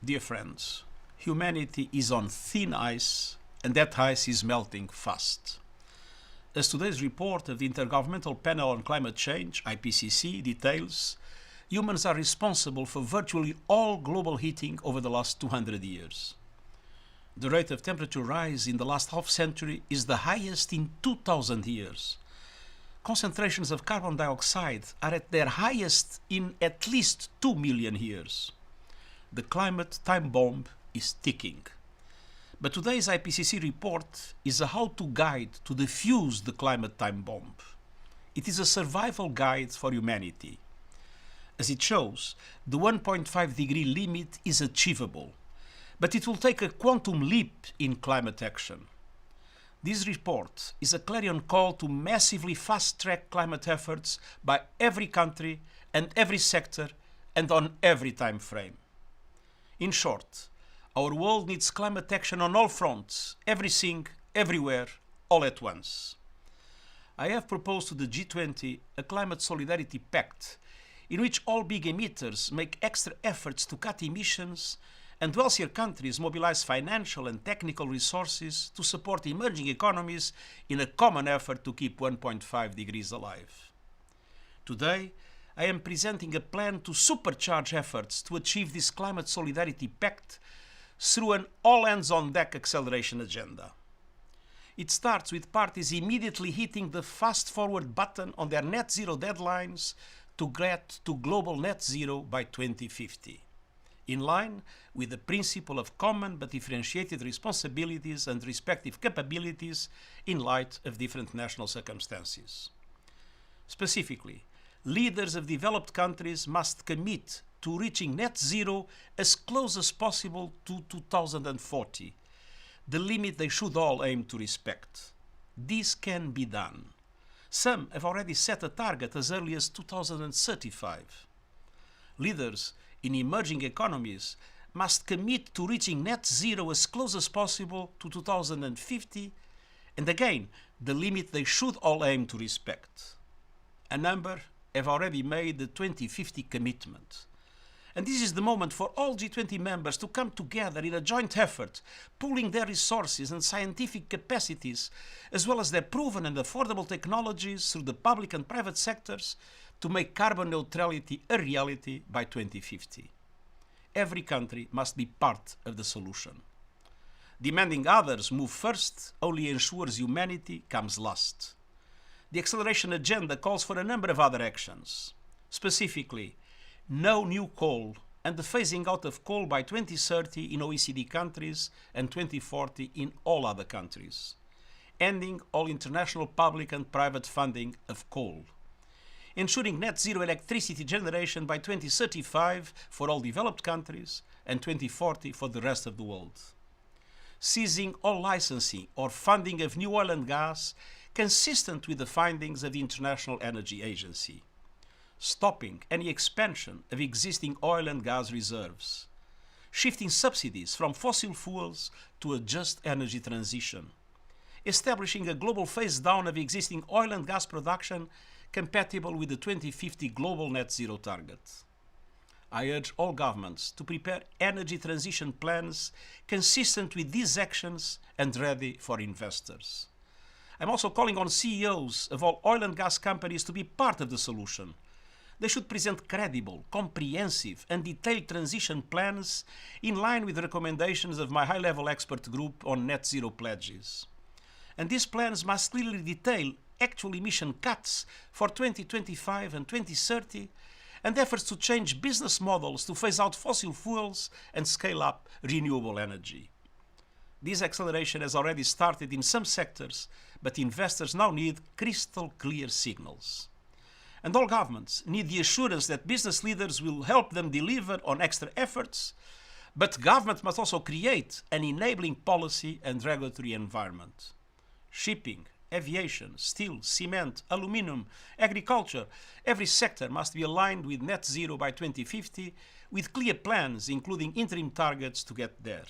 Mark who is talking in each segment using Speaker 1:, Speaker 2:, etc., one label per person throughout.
Speaker 1: Dear friends, humanity is on thin ice, and that ice is melting fast. As today's report of the Intergovernmental Panel on Climate Change, IPCC, details, humans are responsible for virtually all global heating over the last 200 years. The rate of temperature rise in the last half-century is the highest in 2,000 years. Concentrations of carbon dioxide are at their highest in at least 2 million years. The climate time bomb is ticking. But today's IPCC report is a how-to guide to defuse the climate time bomb. It is a survival guide for humanity. As it shows, the 1.5 degree limit is achievable, but it will take a quantum leap in climate action. This report is a clarion call to massively fast-track climate efforts by every country and every sector and on every time frame. In short, our world needs climate action on all fronts, everything, everywhere, all at once. I have proposed to the G20 a Climate Solidarity Pact in which all big emitters make extra efforts to cut emissions and wealthier countries mobilize financial and technical resources to support emerging economies in a common effort to keep 1.5 degrees alive. Today, I am presenting a plan to supercharge efforts to achieve this Climate Solidarity Pact through an all-hands-on-deck acceleration agenda. It starts with parties immediately hitting the fast-forward button on their net zero deadlines to get to global net zero by 2050, in line with the principle of common but differentiated responsibilities and respective capabilities in light of different national circumstances. Specifically, leaders of developed countries must commit to reaching net zero as close as possible to 2040, the limit they should all aim to respect. This can be done. Some have already set a target as early as 2035. Leaders in emerging economies must commit to reaching net zero as close as possible to 2050, and again, the limit they should all aim to respect. A number have already made the 2050 commitment. And this is the moment for all G20 members to come together in a joint effort, pooling their resources and scientific capacities, as well as their proven and affordable technologies through the public and private sectors, to make carbon neutrality a reality by 2050. Every country must be part of the solution. Demanding others move first only ensures humanity comes last. The acceleration agenda calls for a number of other actions. Specifically, no new coal and the phasing out of coal by 2030 in OECD countries and 2040 in all other countries. Ending all international public and private funding of coal. Ensuring net zero electricity generation by 2035 for all developed countries and 2040 for the rest of the world. Ceasing all licensing or funding of new oil and gas consistent with the findings of the International Energy Agency. Stopping any expansion of existing oil and gas reserves. Shifting subsidies from fossil fuels to a just energy transition. Establishing a global phase down of existing oil and gas production compatible with the 2050 global net zero target. I urge all governments to prepare energy transition plans consistent with these actions and ready for investors. I'm also calling on CEOs of all oil and gas companies to be part of the solution. They should present credible, comprehensive and detailed transition plans in line with the recommendations of my high-level expert group on net zero pledges. And these plans must clearly detail actual emission cuts for 2025 and 2030 and efforts to change business models to phase out fossil fuels and scale up renewable energy. This acceleration has already started in some sectors, but investors now need crystal clear signals. And all governments need the assurance that business leaders will help them deliver on extra efforts, but government must also create an enabling policy and regulatory environment. Shipping, aviation, steel, cement, aluminum, agriculture, every sector must be aligned with net zero by 2050 with clear plans including interim targets to get there.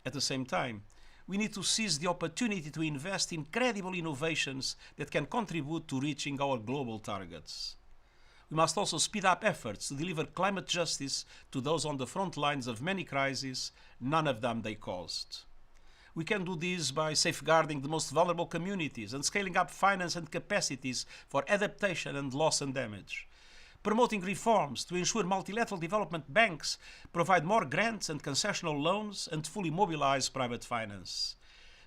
Speaker 1: At the same time, we need to seize the opportunity to invest in credible innovations that can contribute to reaching our global targets. We must also speed up efforts to deliver climate justice to those on the front lines of many crises, none of them they caused. We can do this by safeguarding the most vulnerable communities and scaling up finance and capacities for adaptation and loss and damage. Promoting reforms to ensure multilateral development banks provide more grants and concessional loans and fully mobilize private finance.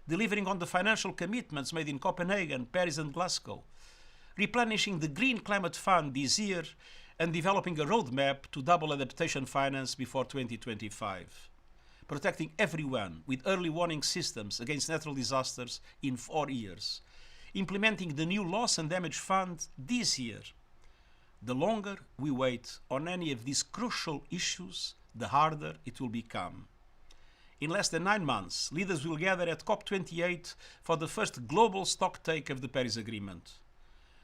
Speaker 1: Delivering on the financial commitments made in Copenhagen, Paris and Glasgow. Replenishing the Green Climate Fund this year and developing a roadmap to double adaptation finance before 2025. Protecting everyone with early warning systems against natural disasters in 4 years. Implementing the new loss and damage fund this year. The longer we wait on any of these crucial issues, the harder it will become. In less than 9 months, leaders will gather at COP28 for the first global stocktake of the Paris Agreement.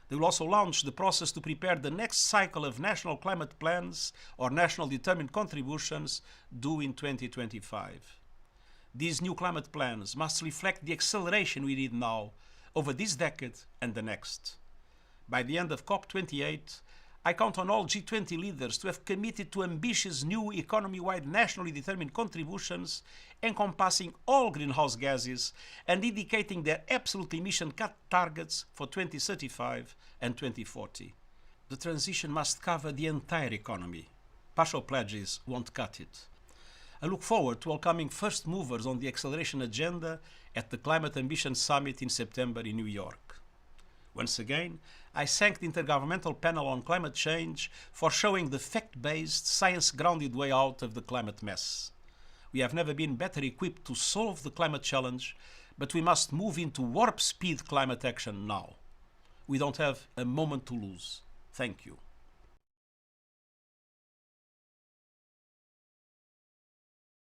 Speaker 1: They will also launch the process to prepare the next cycle of national climate plans or national determined contributions due in 2025. These new climate plans must reflect the acceleration we need now over this decade and the next. By the end of COP28, I count on all G20 leaders to have committed to ambitious new economy-wide nationally determined contributions encompassing all greenhouse gases and indicating their absolute emission cut targets for 2035 and 2040. The transition must cover the entire economy. Partial pledges won't cut it. I look forward to welcoming first movers on the acceleration agenda at the Climate Ambition Summit in September in New York. Once again, I thank the Intergovernmental Panel on Climate Change for showing the fact-based, science-grounded way out of the climate mess. We have never been better equipped to solve the climate challenge, but we must move into warp speed climate action now. We don't have a moment to lose. Thank you.